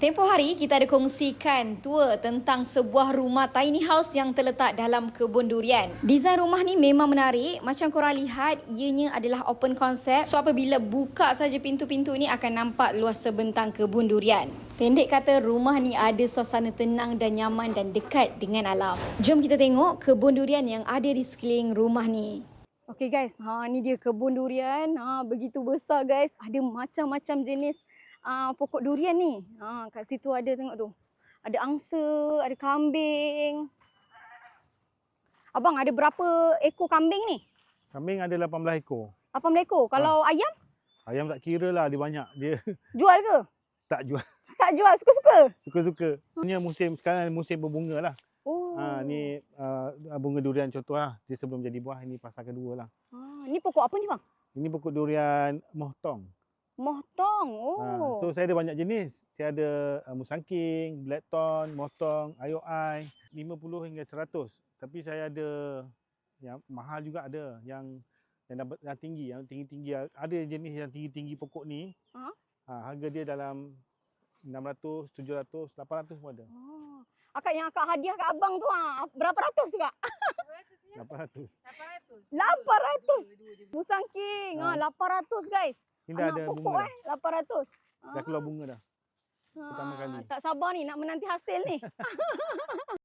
Tempoh hari kita ada kongsikan tour tentang sebuah rumah tiny house yang terletak dalam kebun durian. Desain rumah ni memang menarik. Macam korang lihat, ianya adalah open concept. So apabila buka saja pintu-pintu ni akan nampak luas terbentang kebun durian. Pendek kata, rumah ni ada suasana tenang dan nyaman dan dekat dengan alam. Jom kita tengok kebun durian yang ada di sekeliling rumah ni. Okay guys, ni dia kebun durian. Begitu besar guys. Ada macam-macam jenis pokok durian ni. Kat situ ada, tengok tu. Ada angsa, ada kambing. Abang, ada berapa ekor kambing ni? Kambing ada 18 ekor. 18 ekor. Kalau ayam? Ayam tak kira lah, dia banyak. Dia Jual ke? tak jual. Tak jual, suka-suka? Suka-suka. Ini musim, sekarang musim berbunga lah. Oh. Ni bunga durian contoh lah. Dia sebelum jadi buah, ini pasal kedua lah. Ni pokok apa ni bang? Ini pokok durian mohtong. Mohtong. Oh. So saya ada banyak jenis. Saya ada musangking, blackthorn, mohtong, IOI, 50 hingga 100. Tapi saya ada yang mahal juga ada, yang tinggi, yang tinggi-tinggi. Ada jenis yang tinggi-tinggi pokok ni. Harga dia dalam 600, 700, 800 pun ada. Oh. Akak yang akak hadiah kat abang tu berapa ratus kak? 800. 800. Musangking 800 guys. Ini dah ada pokok bunga dah. 800. Dah keluar bunga dah. Pertama kali. Tak sabar ni nak menanti hasil ni.